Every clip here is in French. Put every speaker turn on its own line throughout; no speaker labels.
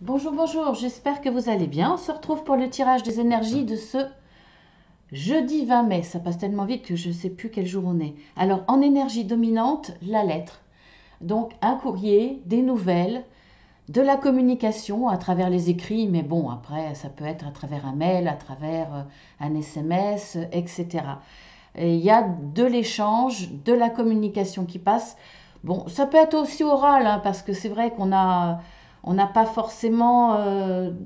Bonjour, bonjour, j'espère que vous allez bien. On se retrouve pour le tirage des énergies de ce jeudi 20 mai. Ça passe tellement vite que je ne sais plus quel jour on est. Alors, en énergie dominante, la lettre. Donc, un courrier, des nouvelles, de la communication à travers les écrits, mais bon, après, ça peut être à travers un mail, à travers un SMS, etc. Et il y a de l'échange, de la communication qui passe. Bon, ça peut être aussi oral, hein, parce que c'est vrai on n'a pas forcément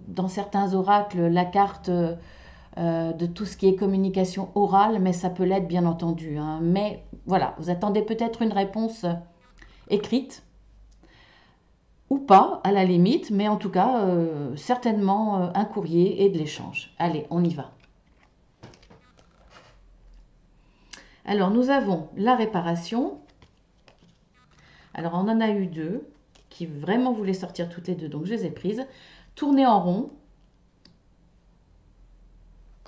dans certains oracles la carte de tout ce qui est communication orale, mais ça peut l'être bien entendu, hein. Mais voilà, vous attendez peut-être une réponse écrite ou pas à la limite, mais en tout cas certainement un courrier et de l'échange. Allez, on y va. Alors nous avons la réparation. Alors on en a eu deux qui vraiment voulaient sortir toutes les deux, donc je les ai prises. Tourner en rond,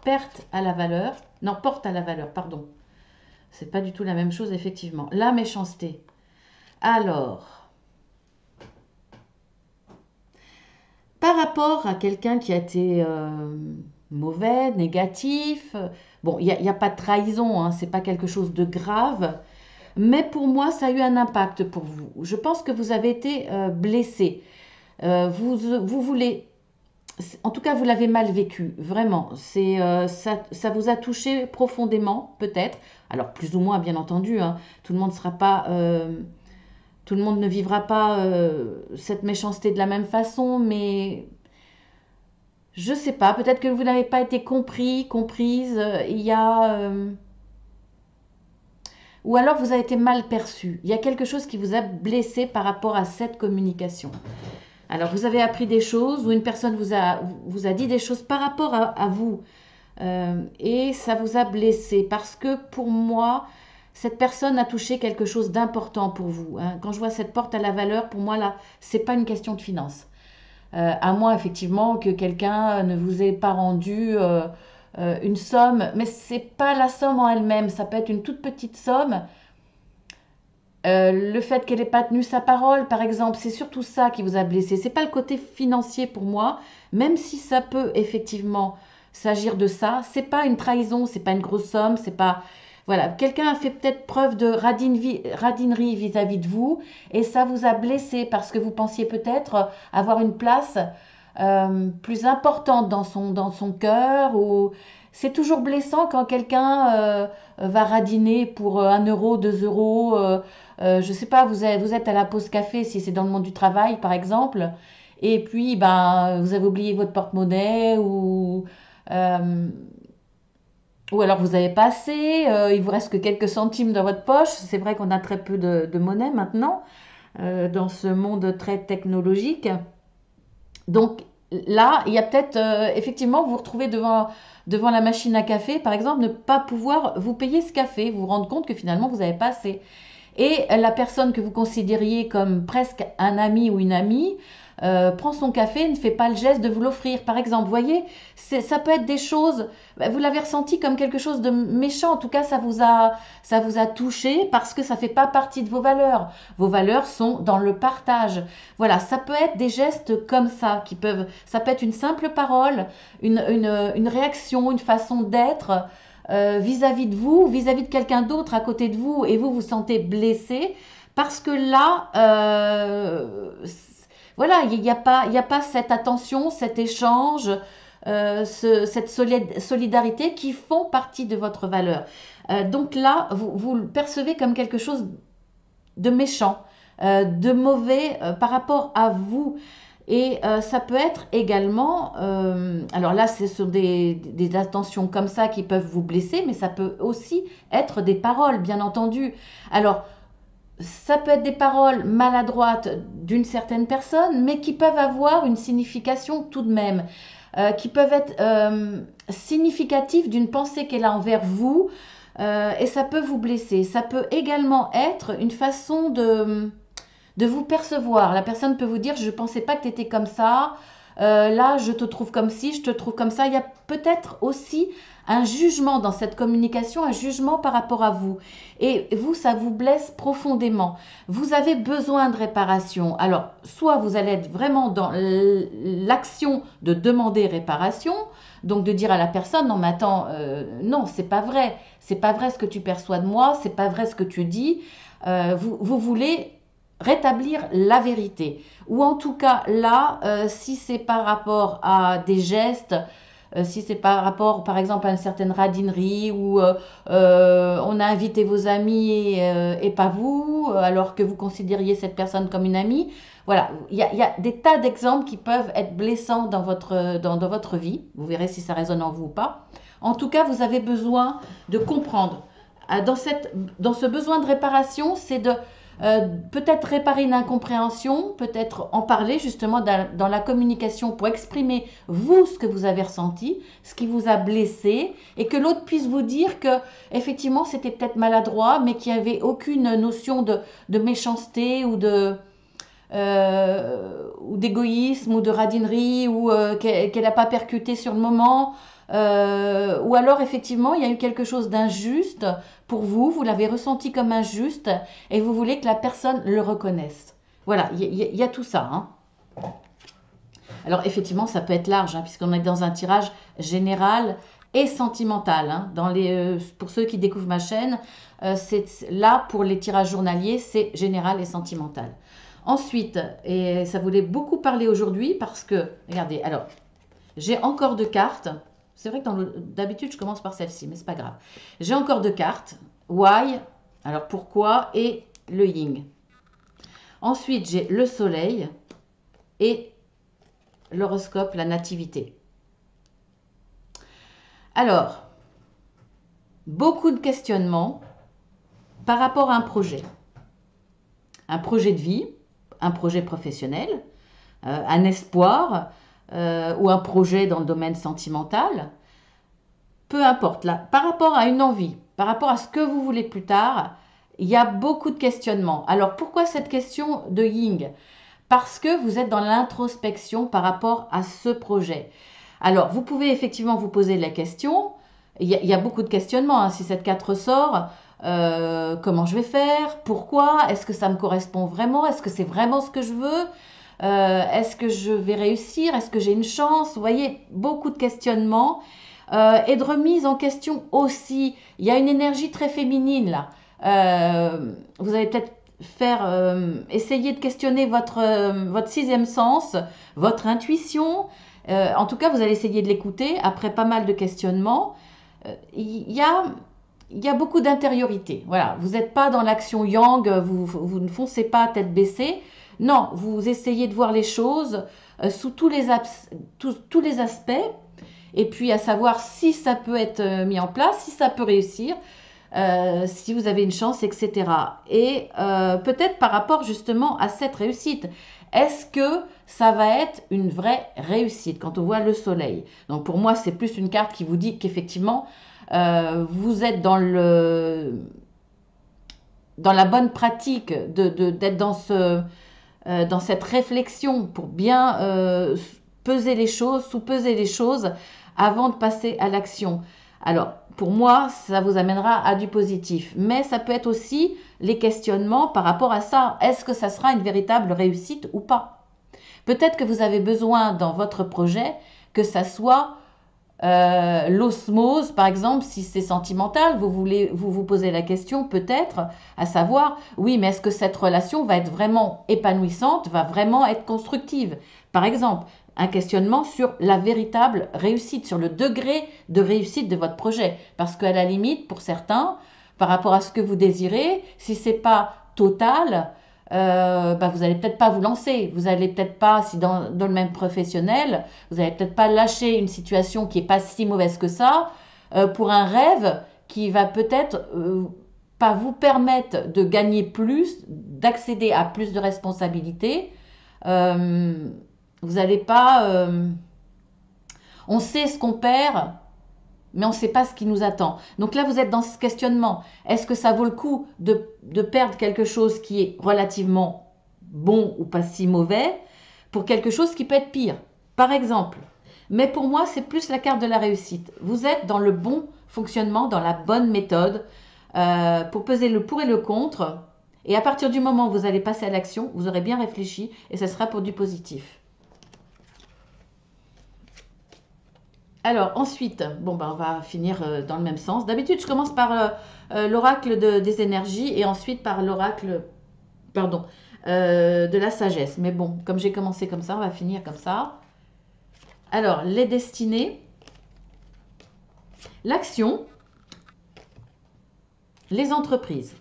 perte à la valeur, non, porte à la valeur, pardon. C'est pas du tout la même chose, effectivement. La méchanceté. Alors, par rapport à quelqu'un qui a été mauvais, négatif, bon, il n'y a pas de trahison, hein, c'est pas quelque chose de grave, mais pour moi, ça a eu un impact pour vous. Je pense que vous avez été blessé. Vous voulez, en tout cas, vous l'avez mal vécu, vraiment. Ça vous a touché profondément, peut-être. Alors, plus ou moins, bien entendu, hein. Tout le monde sera pas, tout le monde ne vivra pas cette méchanceté de la même façon, mais je sais pas. Peut-être que vous n'avez pas été compris, comprise. Il y a, ou alors vous avez été mal perçu. Il y a quelque chose qui vous a blessé par rapport à cette communication. Alors, vous avez appris des choses ou une personne vous a dit des choses par rapport à vous et ça vous a blessé parce que pour moi, cette personne a touché quelque chose d'important pour vous, hein. Quand je vois cette porte à la valeur, pour moi, là, c'est pas une question de finance. À moins, effectivement, que quelqu'un ne vous ait pas rendu une somme, mais c'est pas la somme en elle-même, ça peut être une toute petite somme. Le fait qu'elle n'ait pas tenu sa parole, par exemple, c'est surtout ça qui vous a blessé. C'est pas le côté financier pour moi, même si ça peut effectivement s'agir de ça. C'est pas une trahison, c'est pas une grosse somme, c'est pas voilà. Quelqu'un a fait peut-être preuve de radinerie vis-à-vis de vous et ça vous a blessé parce que vous pensiez peut-être avoir une place plus importante dans son cœur ou c'est toujours blessant quand quelqu'un va radiner pour 1 euro, 2 euros. Je sais pas, vous êtes à la pause café si c'est dans le monde du travail par exemple, et puis ben vous avez oublié votre porte-monnaie euh, ou alors vous avez pas assez, il vous reste que quelques centimes dans votre poche. C'est vrai qu'on a très peu de monnaie maintenant dans ce monde très technologique. Donc là, il y a peut-être effectivement vous vous retrouvez devant la machine à café, par exemple, ne pas pouvoir vous payer ce café, vous vous rendre compte que finalement vous n'avez pas assez. Et la personne que vous considériez comme presque un ami ou une amie prend son café, ne fait pas le geste de vous l'offrir, par exemple. Vous voyez, ça peut être des choses, vous l'avez ressenti comme quelque chose de méchant, en tout cas ça vous a touché parce que ça ne fait pas partie de vos valeurs. Vos valeurs sont dans le partage. Voilà, ça peut être des gestes comme ça, ça peut être une simple parole, une réaction, une façon d'être vis-à-vis de vous, vis-à-vis de quelqu'un d'autre à côté de vous, et vous vous sentez blessé, parce que là, voilà, il y a pas cette attention, cet échange, cette solidarité qui font partie de votre valeur. Donc là, vous le percevez comme quelque chose de méchant, de mauvais par rapport à vous. Et ça peut être également, alors là, ce sont des attentions comme ça qui peuvent vous blesser, mais ça peut aussi être des paroles, bien entendu. Alors, ça peut être des paroles maladroites d'une certaine personne, mais qui peuvent avoir une signification tout de même, qui peuvent être significatives d'une pensée qu'elle a envers vous, et ça peut vous blesser. Ça peut également être une façon de vous percevoir. La personne peut vous dire, je ne pensais pas que tu étais comme ça. là je te trouve comme ci, je te trouve comme ça. Il y a peut-être aussi un jugement dans cette communication, un jugement par rapport à vous. Et vous, ça vous blesse profondément. Vous avez besoin de réparation. Alors, soit vous allez être vraiment dans l'action de demander réparation, donc de dire à la personne, non mais attends, non, c'est pas vrai ce que tu perçois de moi, c'est pas vrai ce que tu dis. Vous voulez rétablir la vérité. Ou en tout cas, là, si c'est par rapport à des gestes, si c'est par rapport, par exemple, à une certaine radinerie où on a invité vos amis et pas vous, alors que vous considériez cette personne comme une amie. Voilà, il y a des tas d'exemples qui peuvent être blessants dans votre vie. Vous verrez si ça résonne en vous ou pas. En tout cas, vous avez besoin de comprendre. Dans ce besoin de réparation, c'est de peut-être réparer une incompréhension, peut-être en parler justement dans la communication pour exprimer vous ce que vous avez ressenti, ce qui vous a blessé, et que l'autre puisse vous dire que effectivement c'était peut-être maladroit, mais qu'il n'y avait aucune notion de méchanceté ou ou d'égoïsme ou de radinerie ou qu'elle n'a pas percuté sur le moment. Ou alors effectivement il y a eu quelque chose d'injuste pour vous, vous l'avez ressenti comme injuste et vous voulez que la personne le reconnaisse. Voilà, il y a tout ça. Hein. Alors effectivement ça peut être large, hein, puisqu'on est dans un tirage général et sentimental. Hein. Pour ceux qui découvrent ma chaîne, là pour les tirages journaliers, c'est général et sentimental. Ensuite, et ça voulait beaucoup parler aujourd'hui parce que, regardez, alors, j'ai encore deux cartes. C'est vrai que d'habitude, je commence par celle-ci, mais c'est pas grave. J'ai encore deux cartes. Why, alors pourquoi, et le yin. Ensuite, j'ai le soleil et l'horoscope, la nativité. Alors, beaucoup de questionnements par rapport à un projet. Un projet de vie, un projet professionnel, un espoir ou un projet dans le domaine sentimental. Peu importe, là, par rapport à une envie, par rapport à ce que vous voulez plus tard, il y a beaucoup de questionnements. Alors, pourquoi cette question de yin? Parce que vous êtes dans l'introspection par rapport à ce projet. Alors, vous pouvez effectivement vous poser la question. Il y a beaucoup de questionnements. Hein, si cette carte ressort, comment je vais faire? Pourquoi? Est-ce que ça me correspond vraiment? Est-ce que c'est vraiment ce que je veux? Est-ce que je vais réussir? Est-ce que j'ai une chance? Vous voyez, beaucoup de questionnements et de remise en question aussi. Il y a une énergie très féminine là. Vous allez peut-être essayer de questionner votre sixième sens, votre intuition. En tout cas, vous allez essayer de l'écouter après pas mal de questionnements. Il y a beaucoup d'intériorité. Voilà, vous n'êtes pas dans l'action yang, vous ne foncez pas tête baissée. Non, vous essayez de voir les choses sous tous les aspects, et puis à savoir si ça peut être mis en place, si ça peut réussir, si vous avez une chance, etc. Et peut-être par rapport justement à cette réussite, est-ce que ça va être une vraie réussite quand on voit le soleil? Donc pour moi, c'est plus une carte qui vous dit qu'effectivement, vous êtes dans la bonne pratique d'être dans cette réflexion pour bien peser les choses, sous-peser les choses avant de passer à l'action. Alors, pour moi, ça vous amènera à du positif. Mais ça peut être aussi les questionnements par rapport à ça. Est-ce que ça sera une véritable réussite ou pas? Peut-être que vous avez besoin dans votre projet que ça soit l'osmose, par exemple, si c'est sentimental, vous posez la question peut-être, à savoir, oui, mais est-ce que cette relation va être vraiment épanouissante, va vraiment être constructive? Par exemple, un questionnement sur la véritable réussite, sur le degré de réussite de votre projet. Parce qu'à la limite, pour certains, par rapport à ce que vous désirez, si c'est pas total, vous allez peut-être pas vous lancer. Vous allez peut-être pas, si dans le même professionnel, vous allez peut-être pas lâcher une situation qui est pas si mauvaise que ça pour un rêve qui va peut-être pas vous permettre de gagner plus, d'accéder à plus de responsabilités. Vous n'allez pas... on sait ce qu'on perd, mais on ne sait pas ce qui nous attend. Donc là, vous êtes dans ce questionnement. Est-ce que ça vaut le coup de perdre quelque chose qui est relativement bon ou pas si mauvais pour quelque chose qui peut être pire? par exemple. Mais pour moi, c'est plus la carte de la réussite. Vous êtes dans le bon fonctionnement, dans la bonne méthode pour peser le pour et le contre. Et à partir du moment où vous allez passer à l'action, vous aurez bien réfléchi et ce sera pour du positif. Alors ensuite, bon ben on va finir dans le même sens. D'habitude, je commence par l'oracle des énergies et ensuite par l'oracle, pardon, de la sagesse. Mais bon, comme j'ai commencé comme ça, on va finir comme ça. Alors, les destinées, l'action, les entreprises.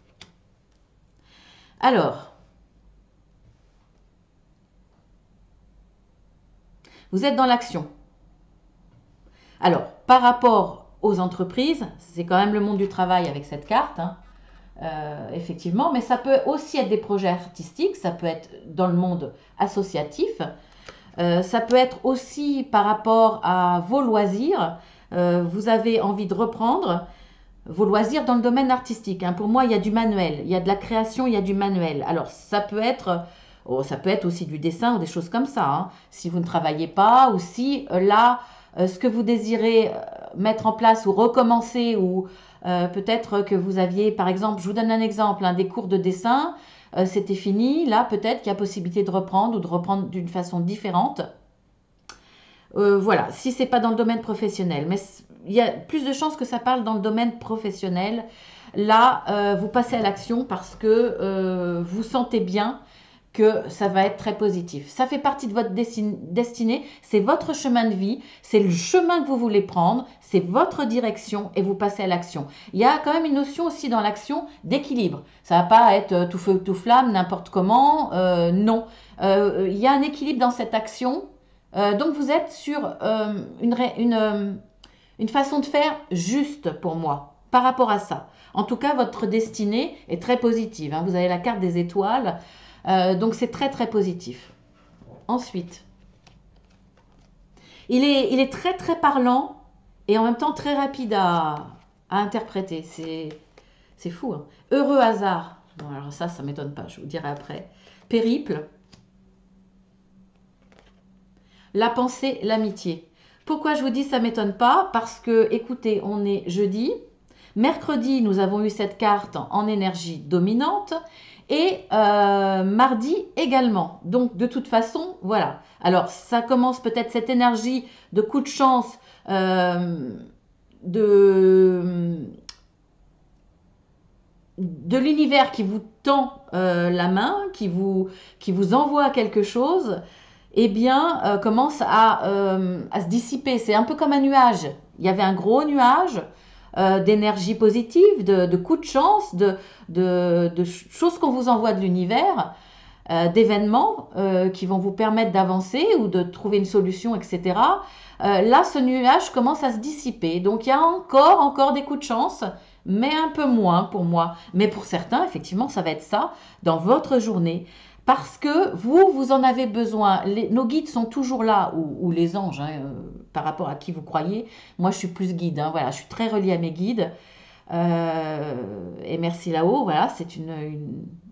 Alors, vous êtes dans l'action. Alors, par rapport aux entreprises, c'est quand même le monde du travail avec cette carte, hein, effectivement, mais ça peut aussi être des projets artistiques, ça peut être dans le monde associatif, ça peut être aussi par rapport à vos loisirs. Vous avez envie de reprendre vos loisirs dans le domaine artistique, hein. Pour moi, il y a du manuel, il y a de la création, il y a du manuel. Alors, ça peut être aussi du dessin ou des choses comme ça, hein, si vous ne travaillez pas ou si là, ce que vous désirez mettre en place ou recommencer ou peut-être que vous aviez, par exemple, je vous donne un exemple, hein, des cours de dessin, c'était fini. Là, peut-être qu'il y a possibilité de reprendre ou de reprendre d'une façon différente. Voilà, si c'est pas dans le domaine professionnel. Mais il y a plus de chances que ça parle dans le domaine professionnel. Là, vous passez à l'action parce que vous sentez bien que ça va être très positif. Ça fait partie de votre destinée, c'est votre chemin de vie, c'est le chemin que vous voulez prendre, c'est votre direction et vous passez à l'action. Il y a quand même une notion aussi dans l'action d'équilibre. Ça va pas être tout feu, tout flamme, n'importe comment, non. Il y a un équilibre dans cette action, donc vous êtes sur une façon de faire juste pour moi, par rapport à ça. En tout cas, votre destinée est très positive, hein. Vous avez la carte des étoiles. Donc c'est très très positif. Ensuite, il est très très parlant et en même temps très rapide à interpréter. C'est fou, hein. Heureux hasard. Bon, alors ça m'étonne pas, je vous dirai après. Périple. La pensée, l'amitié. Pourquoi je vous dis ça m'étonne pas? Parce que, écoutez, on est jeudi. Mercredi, nous avons eu cette carte en énergie dominante. Et mardi également. Donc de toute façon, voilà. Alors ça commence peut-être cette énergie de coup de chance, de l'univers qui vous tend la main, qui vous envoie quelque chose, eh bien commence à se dissiper. C'est un peu comme un nuage. Il y avait un gros nuage d'énergie positive, de coups de chance, de choses qu'on vous envoie de l'univers, d'événements qui vont vous permettre d'avancer ou de trouver une solution, etc. Là, ce nuage commence à se dissiper. Donc, il y a encore des coups de chance, mais un peu moins pour moi. Mais pour certains, effectivement, ça va être ça dans votre journée. Parce que vous en avez besoin. Nos guides sont toujours là, ou les anges, hein, par rapport à qui vous croyez. Moi, je suis plus guide, hein, voilà, je suis très reliée à mes guides. Et merci là-haut, voilà, c'est une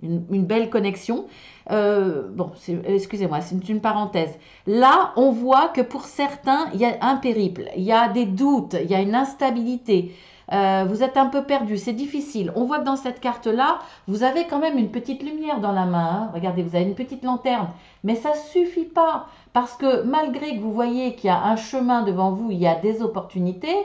belle connexion. Bon, excusez-moi, c'est une parenthèse. Là, on voit que pour certains, il y a un périple, il y a des doutes, il y a une instabilité. Vous êtes un peu perdu, c'est difficile. On voit que dans cette carte-là, vous avez quand même une petite lumière dans la main, hein. Regardez, vous avez une petite lanterne, mais ça suffit pas parce que malgré que vous voyez qu'il y a un chemin devant vous, il y a des opportunités.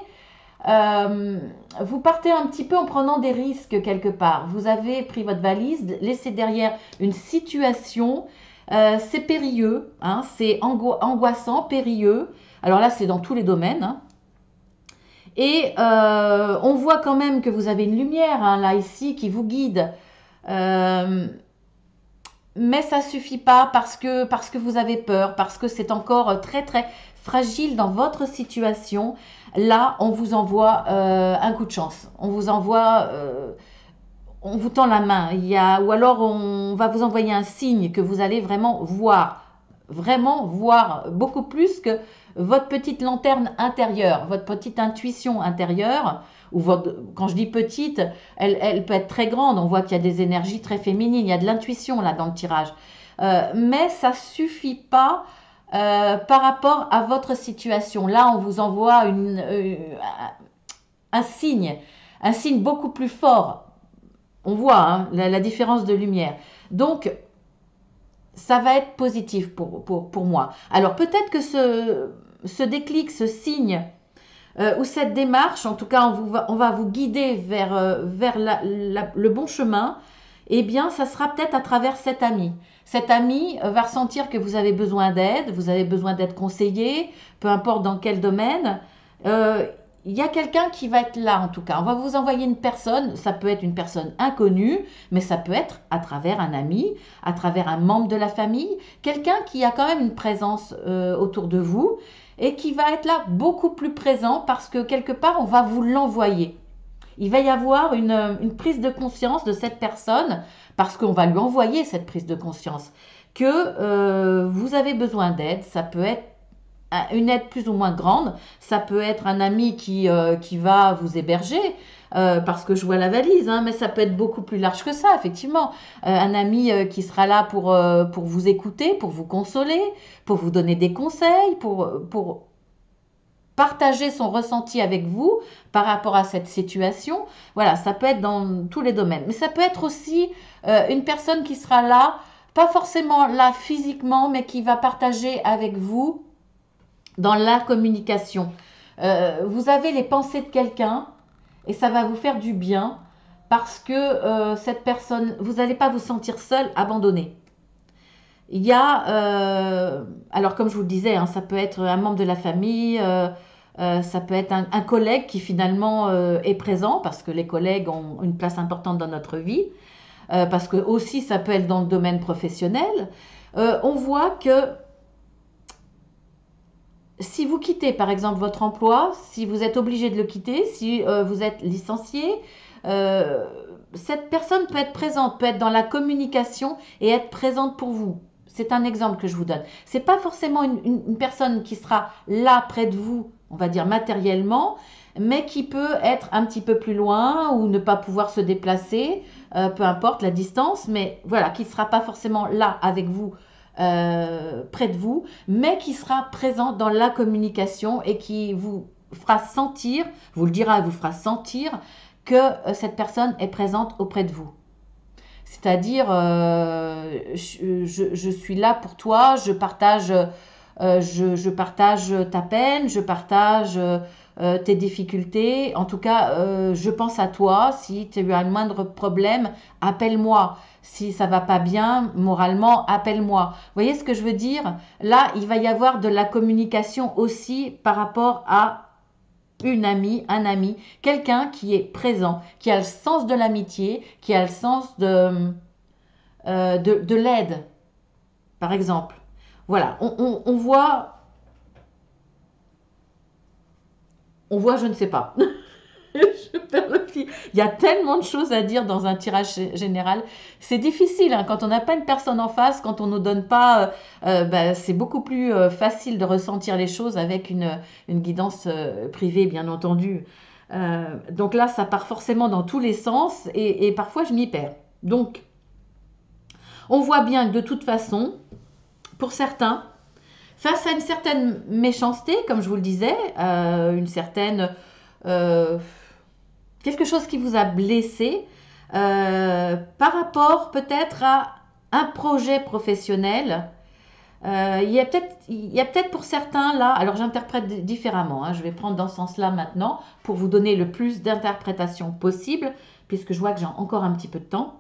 Vous partez un petit peu en prenant des risques quelque part. Vous avez pris votre valise, laissé derrière une situation. C'est périlleux, hein, c'est angoissant, périlleux. Alors là, c'est dans tous les domaines, hein. Et on voit quand même que vous avez une lumière, hein, là, ici, qui vous guide. Mais ça suffit pas parce que vous avez peur, parce que c'est encore très, très fragile dans votre situation. Là, on vous envoie un coup de chance. On vous envoie, on vous tend la main. Ou alors on va vous envoyer un signe que vous allez vraiment voir beaucoup plus que votre petite lanterne intérieure, votre petite intuition intérieure, ou quand je dis petite, elle peut être très grande. On voit qu'il y a des énergies très féminines, il y a de l'intuition là dans le tirage. Mais ça suffit pas par rapport à votre situation. Là, on vous envoie un signe beaucoup plus fort. On voit hein, la différence de lumière. Donc, ça va être positif pour moi. Alors, peut-être que ce déclic, ce signe, ou cette démarche, en tout cas, on va vous guider vers le bon chemin, eh bien, ça sera peut-être à travers cet ami. Cet ami va ressentir que vous avez besoin d'aide, vous avez besoin d'être conseillé, peu importe dans quel domaine. Il y a quelqu'un qui va être là en tout cas. On va vous envoyer une personne, ça peut être une personne inconnue, mais ça peut être à travers un ami, à travers un membre de la famille, quelqu'un qui a quand même une présence autour de vous et qui va être là beaucoup plus présent parce que quelque part on va vous l'envoyer. Il va y avoir une prise de conscience de cette personne parce qu'on va lui envoyer cette prise de conscience que vous avez besoin d'aide. Ça peut être une aide plus ou moins grande. Ça peut être un ami qui va vous héberger parce que je vois la valise, hein, mais ça peut être beaucoup plus large que ça, effectivement. Un ami qui sera là pour vous écouter, pour vous consoler, pour vous donner des conseils, pour partager son ressenti avec vous par rapport à cette situation. Voilà, ça peut être dans tous les domaines. Mais ça peut être aussi une personne qui sera là, pas forcément là physiquement, mais qui va partager avec vous dans la communication. Vous avez les pensées de quelqu'un et ça va vous faire du bien parce que cette personne, vous n'allez pas vous sentir seul, abandonné. Il y a, alors comme je vous le disais, hein, ça peut être un membre de la famille, ça peut être un collègue qui finalement est présent parce que les collègues ont une place importante dans notre vie, parce que aussi ça peut être dans le domaine professionnel. On voit que si vous quittez par exemple votre emploi, si vous êtes obligé de le quitter, si vous êtes licencié, cette personne peut être présente, peut être dans la communication et être présente pour vous. C'est un exemple que je vous donne. C'est pas forcément une personne qui sera là près de vous, on va dire matériellement, mais qui peut être un petit peu plus loin ou ne pas pouvoir se déplacer, peu importe la distance, mais voilà, qui ne sera pas forcément là avec vous, près de vous, mais qui sera présent dans la communication et qui vous fera sentir, vous le dira, vous fera sentir que cette personne est présente auprès de vous. C'est-à-dire, je suis là pour toi, je partage ta peine, je partage tes difficultés. En tout cas, je pense à toi. Si tu as eu un moindre problème, appelle-moi. Si ça va pas bien moralement, appelle-moi. Vous voyez ce que je veux dire? Là, il va y avoir de la communication aussi par rapport à une amie, un ami, quelqu'un qui est présent, qui a le sens de l'amitié, qui a le sens de l'aide, par exemple. Voilà, on voit, je ne sais pas. Je perds le fil. Il y a tellement de choses à dire dans un tirage général. C'est difficile hein, quand on n'a pas une personne en face, quand on ne nous donne pas. C'est beaucoup plus facile de ressentir les choses avec une guidance privée, bien entendu. Donc là, ça part forcément dans tous les sens et parfois je m'y perds. Donc, on voit bien que de toute façon, pour certains, face à une certaine méchanceté, comme je vous le disais, une certaine quelque chose qui vous a blessé par rapport peut-être à un projet professionnel. Il y a peut-être pour certains là, alors j'interprète différemment, hein, je vais prendre dans ce sens-là maintenant pour vous donner le plus d'interprétation possible, puisque je vois que j'ai encore un petit peu de temps.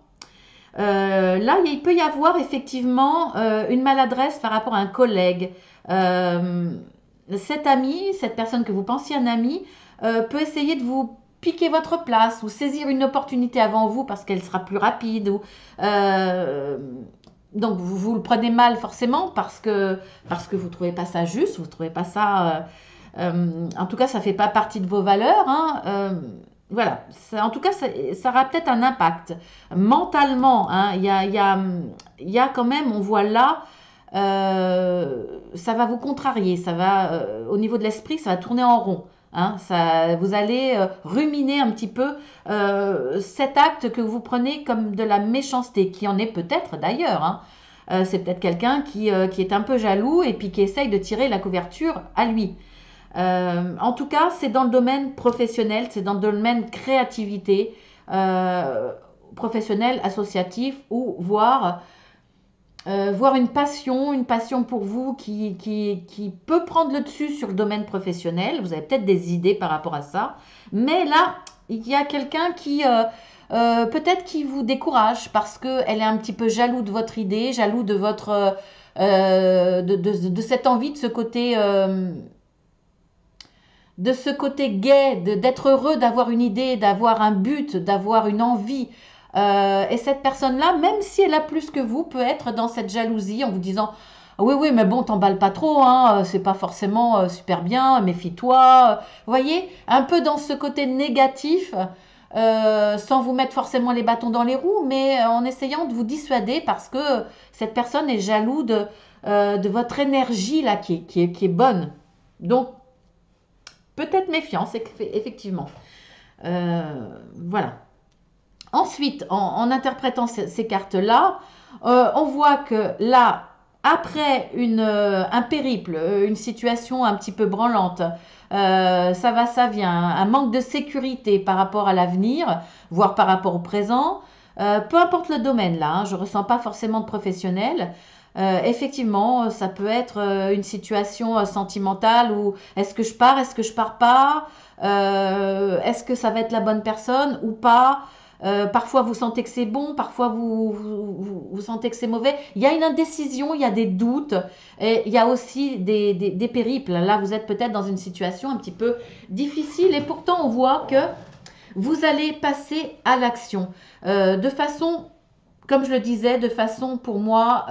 Là, il peut y avoir effectivement une maladresse par rapport à un collègue. Cet ami, cette personne que vous pensiez un ami, peut essayer de vous piquer votre place ou saisir une opportunité avant vous parce qu'elle sera plus rapide. Donc vous le prenez mal forcément parce que vous ne trouvez pas ça juste, vous ne trouvez pas ça... en tout cas, ça ne fait pas partie de vos valeurs. Hein, voilà, en tout cas, ça aura peut-être un impact. Mentalement, hein, il y a quand même, on voit là, ça va vous contrarier, ça va, au niveau de l'esprit, ça va tourner en rond. Hein, vous allez ruminer un petit peu cet acte que vous prenez comme de la méchanceté, qui en est peut-être d'ailleurs. Hein. C'est peut-être quelqu'un qui est un peu jaloux et puis qui essaye de tirer la couverture à lui. En tout cas, c'est dans le domaine professionnel, c'est dans le domaine créativité, professionnel, associatif, ou voir une passion pour vous qui peut prendre le dessus sur le domaine professionnel. Vous avez peut-être des idées par rapport à ça. Mais là, il y a quelqu'un peut-être qui vous décourage parce qu'elle est un petit peu jaloux de votre idée, jaloux de votre de cette envie, de ce côté gai, d'être heureux, d'avoir une idée, d'avoir un but, d'avoir une envie. Et cette personne-là, même si elle a plus que vous, peut être dans cette jalousie en vous disant oui, oui, mais bon, t'emballes pas trop, hein, c'est pas forcément super bien, méfie-toi. Vous voyez, un peu dans ce côté négatif, sans vous mettre forcément les bâtons dans les roues, mais en essayant de vous dissuader parce que cette personne est jaloux de votre énergie là qui est bonne. Donc, peut-être méfiance, effectivement. Voilà. Ensuite, en interprétant ces cartes-là, on voit que là, après un périple, une situation un petit peu branlante, ça va, ça vient, un manque de sécurité par rapport à l'avenir, voire par rapport au présent, peu importe le domaine là, hein, je ne ressens pas forcément de professionnel. Effectivement, ça peut être une situation sentimentale où est-ce que je pars pas, est-ce que ça va être la bonne personne ou pas. Parfois vous sentez que c'est bon, parfois vous sentez que c'est mauvais. Il y a une indécision, il y a des doutes, et il y a aussi des périples. Là, vous êtes peut-être dans une situation un petit peu difficile et pourtant on voit que vous allez passer à l'action de façon, comme je le disais, de façon pour moi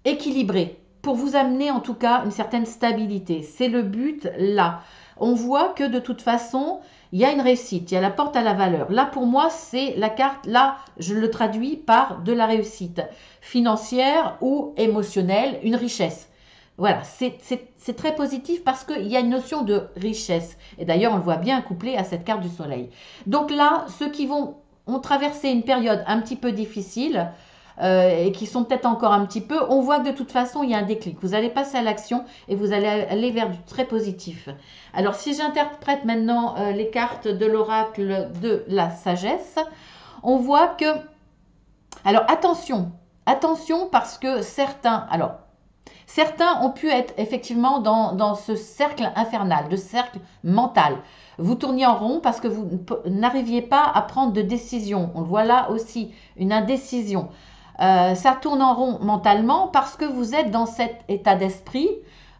équilibrée, pour vous amener en tout cas une certaine stabilité. C'est le but là. On voit que de toute façon, il y a une réussite, il y a la porte à la valeur. Là, pour moi, c'est la carte, là, je le traduis par de la réussite financière ou émotionnelle, une richesse. Voilà, c'est très positif parce qu'il y a une notion de richesse. Et d'ailleurs, on le voit bien couplé à cette carte du soleil. Donc là, ceux qui ont traversé une période un petit peu difficile, et qui sont peut-être encore un petit peu, on voit que de toute façon, il y a un déclic. Vous allez passer à l'action et vous allez aller vers du très positif. Alors, si j'interprète maintenant les cartes de l'oracle de la sagesse, on voit que... Alors, attention parce que certains ont pu être effectivement dans ce cercle infernal, de cercle mental. Vous tourniez en rond parce que vous n'arriviez pas à prendre de décision. On le voit là aussi, une indécision. Ça tourne en rond mentalement parce que vous êtes dans cet état d'esprit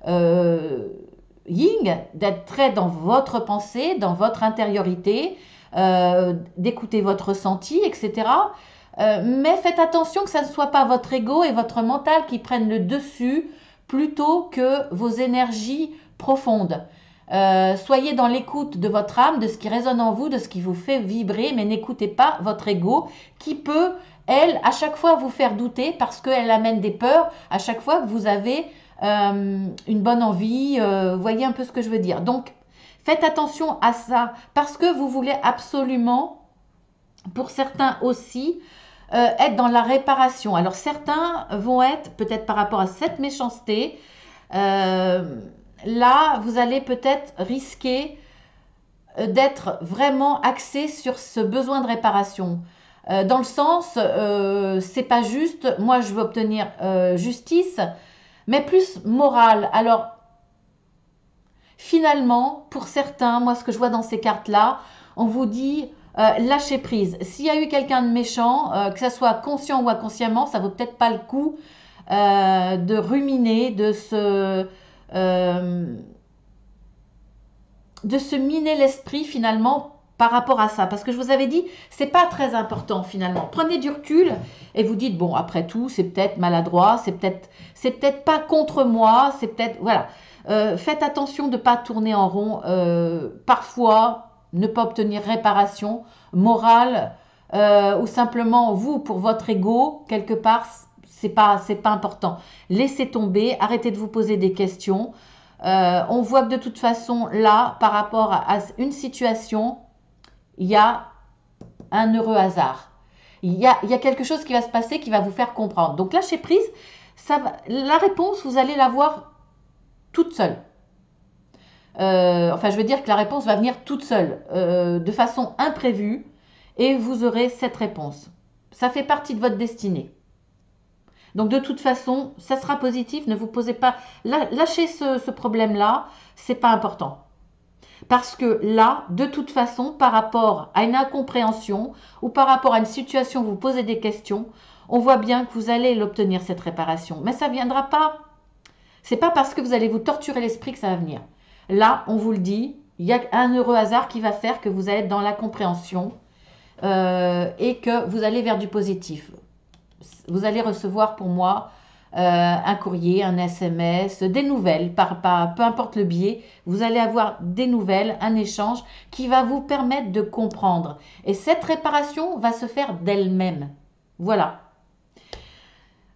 yin, d'être très dans votre pensée, dans votre intériorité, d'écouter votre ressenti, etc. Mais faites attention que ça ne soit pas votre ego et votre mental qui prennent le dessus plutôt que vos énergies profondes. Soyez dans l'écoute de votre âme, de ce qui résonne en vous, de ce qui vous fait vibrer, mais n'écoutez pas votre ego qui peut, elle, à chaque fois vous faire douter parce qu'elle amène des peurs à chaque fois que vous avez une bonne envie. Voyez un peu ce que je veux dire. Donc, faites attention à ça parce que vous voulez absolument, pour certains aussi, être dans la réparation. Alors, certains vont être, peut-être par rapport à cette méchanceté, là, vous allez peut-être risquer d'être vraiment axé sur ce besoin de réparation. Dans le sens, c'est pas juste, moi je veux obtenir justice, mais plus morale. Alors, finalement, pour certains, moi ce que je vois dans ces cartes-là, on vous dit lâchez prise. S'il y a eu quelqu'un de méchant, que ça soit conscient ou inconsciemment, ça vaut peut-être pas le coup de ruminer, de se miner l'esprit finalement par rapport à ça. Parce que je vous avais dit, c'est pas très important finalement. Prenez du recul et vous dites, bon, après tout, c'est peut-être maladroit, c'est peut-être pas contre moi, c'est peut-être, voilà. Faites attention de ne pas tourner en rond. Parfois, ne pas obtenir réparation morale ou simplement vous, pour votre ego, quelque part, c'est pas important. Laissez tomber, arrêtez de vous poser des questions. On voit que de toute façon, là, par rapport à une situation, il y a un heureux hasard. il y a quelque chose qui va se passer qui va vous faire comprendre. Donc lâcher prise, la réponse, vous allez la voir toute seule. Enfin, je veux dire que la réponse va venir toute seule, de façon imprévue, et vous aurez cette réponse. Ça fait partie de votre destinée. Donc de toute façon, ça sera positif. Ne vous posez pas, lâchez ce problème-là, c'est pas important. Parce que là, de toute façon, par rapport à une incompréhension ou par rapport à une situation où vous posez des questions, on voit bien que vous allez l'obtenir, cette réparation. Mais ça ne viendra pas. C'est pas parce que vous allez vous torturer l'esprit que ça va venir. Là, on vous le dit, il y a un heureux hasard qui va faire que vous allez être dans la compréhension et que vous allez vers du positif. Vous allez recevoir pour moi un courrier, un SMS, des nouvelles, peu importe le biais, vous allez avoir des nouvelles, un échange qui va vous permettre de comprendre. Et cette réparation va se faire d'elle-même. Voilà.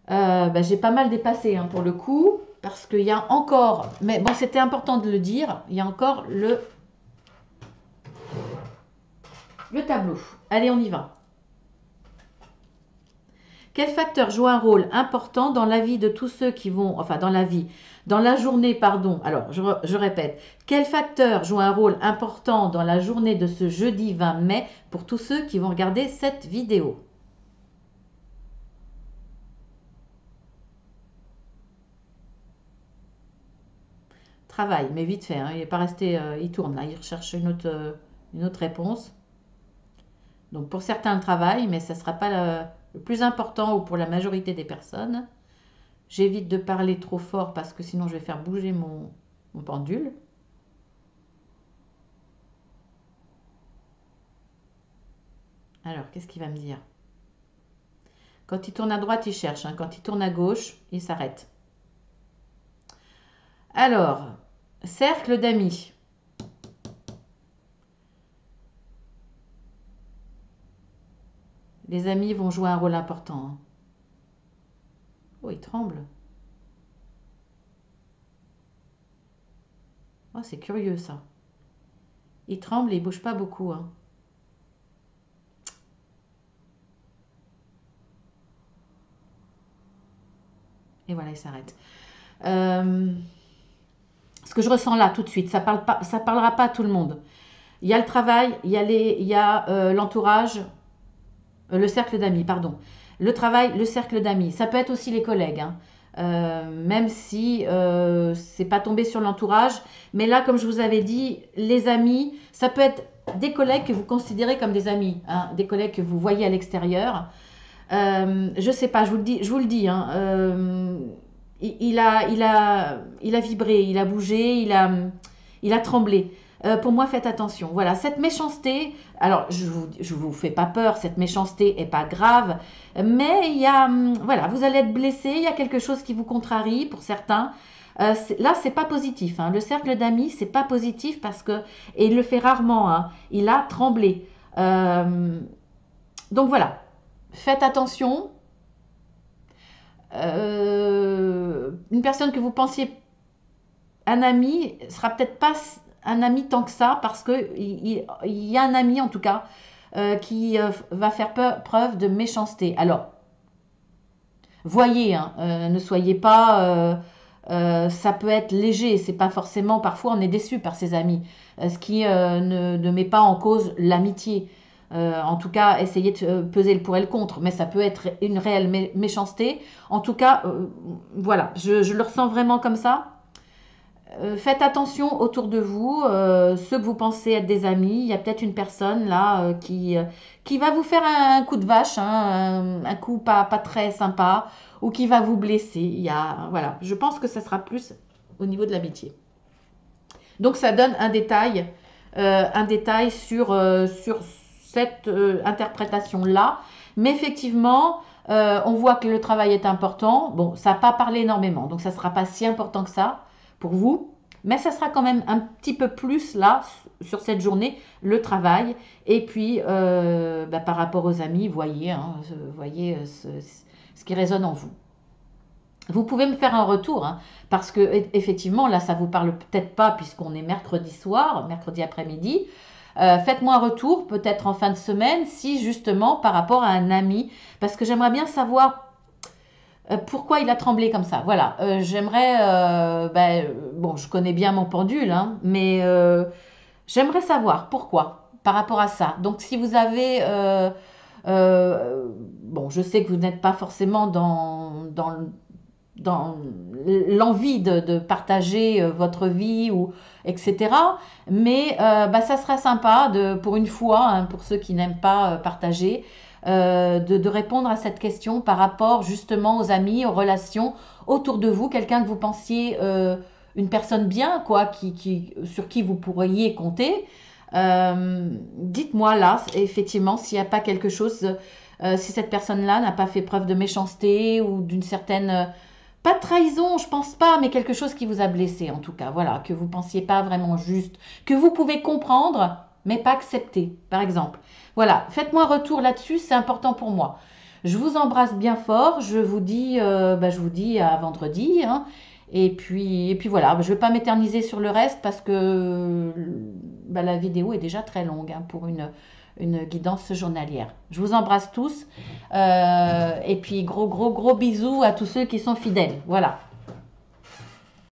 J'ai pas mal dépassé hein, pour le coup, parce qu'il y a encore, mais bon, c'était important de le dire, il y a encore le tableau. Allez, on y va. Quel facteur joue un rôle important dans la vie de tous ceux qui vont, enfin dans la journée, pardon, alors je répète, quel facteur joue un rôle important dans la journée de ce jeudi 20 mai pour tous ceux qui vont regarder cette vidéo? Travail, mais vite fait, hein, il n'est pas resté, il tourne là, il recherche une autre réponse. Donc pour certains le travail, mais ça ne sera pas le plus important ou pour la majorité des personnes. J'évite de parler trop fort parce que sinon je vais faire bouger mon pendule. Alors, qu'est-ce qu'il va me dire? Quand il tourne à droite, il cherche. Hein. Quand il tourne à gauche, il s'arrête. Alors, cercle d'amis. Les amis vont jouer un rôle important. Hein. Oh, il tremble. Oh, c'est curieux ça. Il tremble et il bouge pas beaucoup. Hein. Et voilà, il s'arrête. Ce que je ressens là tout de suite, ça parlera pas à tout le monde. Il y a le travail, il y a l'entourage, le cercle d'amis, pardon. Le travail, le cercle d'amis. Ça peut être aussi les collègues, hein. Même si c'est pas tombé sur l'entourage. Mais là, comme je vous avais dit, les amis, ça peut être des collègues que vous considérez comme des amis, hein, des collègues que vous voyez à l'extérieur. Je sais pas, je vous le dis, hein, il a vibré, il a bougé, il a tremblé. Pour moi, faites attention. Voilà, cette méchanceté, alors je vous fais pas peur, cette méchanceté est pas grave, mais il y a, voilà, vous allez être blessé, il y a quelque chose qui vous contrarie pour certains. Là, c'est pas positif. Hein. Le cercle d'amis, c'est pas positif parce que, et il le fait rarement, hein, il a tremblé. Donc voilà, faites attention. Une personne que vous pensiez un ami sera peut-être pas un ami tant que ça parce que il y a un ami en tout cas qui va faire preuve de méchanceté. Alors, voyez, hein, ne soyez pas, ça peut être léger, c'est pas forcément, parfois on est déçu par ses amis, ce qui ne met pas en cause l'amitié. En tout cas, essayez de peser le pour et le contre, mais ça peut être une réelle méchanceté. En tout cas, voilà, je le ressens vraiment comme ça. Faites attention autour de vous, ceux que vous pensez être des amis. Il y a peut-être une personne là qui va vous faire un coup de vache, hein, un coup pas très sympa, ou qui va vous blesser. Voilà, je pense que ça sera plus au niveau de l'amitié. Donc ça donne un détail sur cette interprétation-là. Mais effectivement, on voit que le travail est important. Bon, ça n'a pas parlé énormément, donc ça ne sera pas si important que ça pour vous. Mais ça sera quand même un petit peu plus là, sur cette journée, le travail. Et puis, par rapport aux amis, voyez ce qui résonne en vous. Vous pouvez me faire un retour, hein, parce que effectivement, là, ça vous parle peut-être pas, puisqu'on est mercredi soir, mercredi après-midi. Faites-moi un retour, peut-être en fin de semaine, si justement par rapport à un ami, parce que j'aimerais bien savoir pourquoi il a tremblé comme ça. Voilà, j'aimerais, bon, je connais bien mon pendule, hein, mais j'aimerais savoir pourquoi par rapport à ça. Donc si vous avez bon, je sais que vous n'êtes pas forcément dans l'envie de partager votre vie ou etc. Mais ça serait sympa pour une fois, hein, pour ceux qui n'aiment pas partager, de répondre à cette question par rapport justement aux amis, aux relations autour de vous, quelqu'un que vous pensiez une personne bien, quoi, sur qui vous pourriez compter. Dites-moi là, effectivement, s'il n'y a pas quelque chose, si cette personne-là n'a pas fait preuve de méchanceté ou d'une certaine, pas de trahison, je pense pas, mais quelque chose qui vous a blessé en tout cas, voilà, que vous pensiez pas vraiment juste, que vous pouvez comprendre, mais pas accepter, par exemple. Voilà, faites-moi un retour là-dessus, c'est important pour moi. Je vous embrasse bien fort, je vous dis à vendredi, hein, et puis voilà, je ne vais pas m'éterniser sur le reste parce que la vidéo est déjà très longue, hein, pour une guidance journalière. Je vous embrasse tous et puis gros bisous à tous ceux qui sont fidèles. Voilà.